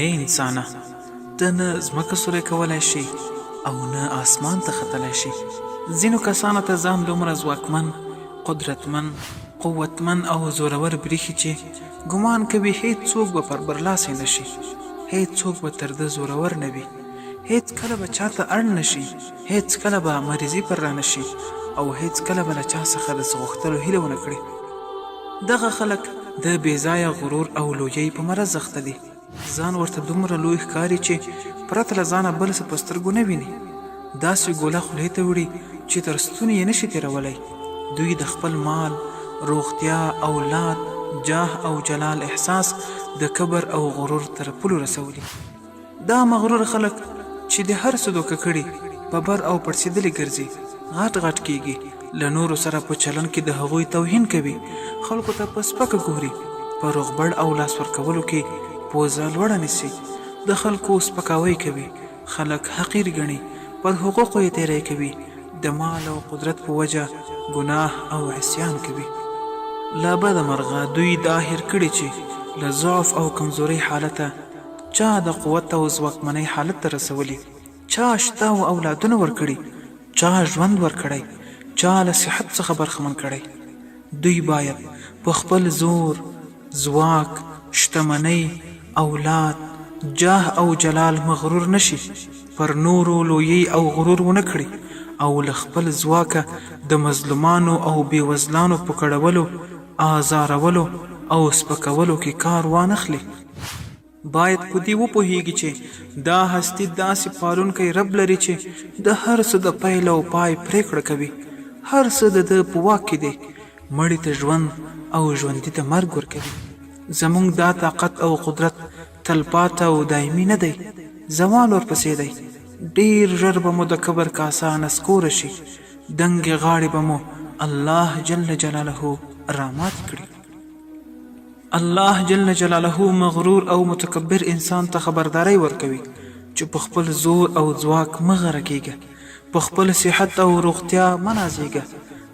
ای انسانه، ته نه ځمکه سوری کولی شي او نه آسمان ته ختلی شي. ځینو کسانو ته ځان دومره ځواکمن، قدرتمن، قوتمن او زورور بریښي چې ګمان کوي هیڅ څوک به پر برلاسی نه شي، هیڅ څوک به تر ده زورور نه وي، هیڅ کله به چاته اړ نه شي، هیڅ کله به مریضي پر را نه شي او هیڅ کله به له چا څخه د څه غوښتلو هیله ونه کړي. دغه خلک د بېځایه غرور او لویۍ په مرض اخته دي. ځان ورته دومره لوی ښکاري چې پرته له ځانه بل څه په سترګو نه ویني. داسې ګوله خولې ته وړي چې تر ستوني یې نشي تېرولی. دوی د خپل مال، روغتیا، اولاد، جاه او جلال احساس د کبر او غرور تر پولو رسولي. دا مغرور خلک چې د هر څه دوکه کړي په بر او پړسېدلي ګرځي، غټ غټ کېږي، له نورو سره په چلن کې د هغوی توهین کوي، خلکو ته په سپکه ګوري، په روغبړ او لاس ورکولو کې پوزه لوړه نیسي، د خلکو سپکاوی کوي، خلک حقیر ګڼي، پر حقوقو یې تېری کوي، د مال او قدرت په وجه ګناه او عصیان کوي. له بده مرغه دوی دا هېر کړي چې له ضعف او کمزورۍ حالته چا د قوت او ځواکمنۍ حالت ته رسولي، چا شته او اولادونه ورکړي، چا ژوند ورکړی، چا له صحت څخه برخمن کړی. دوی باید په خپل زور، ځواک، شتمنۍ، اولاد، جاه او جلال مغرور نشي، پر نورو لویۍ او غرور ونه کړي او له خپل ځواکه د مظلومانو او بېوزلانو په کړولو، آزارولو او سپکولو کې کار وانخلي. باید په دې وپوهیږي چې دا هستي داسې پالونکی رب لري چې د هر څه د پیل او پای پرېکړه کوي، هر څه د ده په واک کې دی، مړي ته ژوند او ژوندي ته مرګ ورکوي. زموږ دا طاقت او قدرت تلپاته او دایمي نه دی، زوال ورپسې دی. ډېر ژر به مو د کبر کاسه نسکوره شي، دنګې غاړې به مو الله جل جلاله رامات کړي. الله جل جلاله مغرور او متکبر انسان ته خبرداری ورکوي چې په خپل زور او ځواک مه غره کېږه، په خپل صحت او روغتیا مه نازېږه،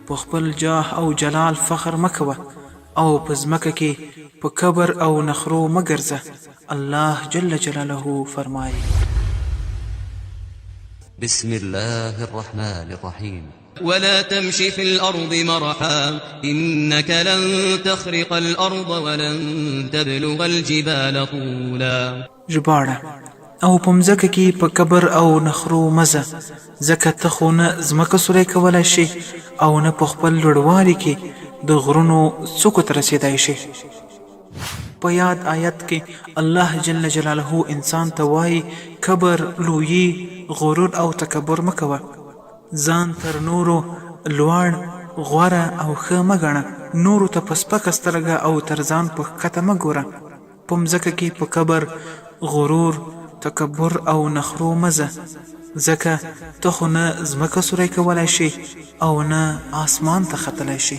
په خپل جاه او جلال فخر مه کوه او په ځمکه کې په کبر او نخرو مه ګرځه. الله جل جلاله فرمایي: بسم الله الرحمن الرحيم. ولا تمش في الأرض مرحا إنك لن تخرق الأرض ولن تبلغ الجبال طولا. ژباړه: او په مځکه کې په کبر او نخرو مزه، ځکه ته خو نه ځمکه سوری کولی شي او نه په خپل لوړوالي کې د غرونو څوکو ته رسېدای شي. په یاد آیت کې الله جل جلاله انسان ته وایي کبر، لویي، غرور او تکبر مه کوه. ځان تر نورو لوړ، غوره او ښه مه ګڼه، نورو ته په سپکه سترګه او تر ځان په ښکته مه ګوره. په مځکه کې په کبر، غرور، تکبر او نخرو مزه، ځکه ته خو نه ځمکه سوری کولی شي او نه آسمان ته ختلی شي.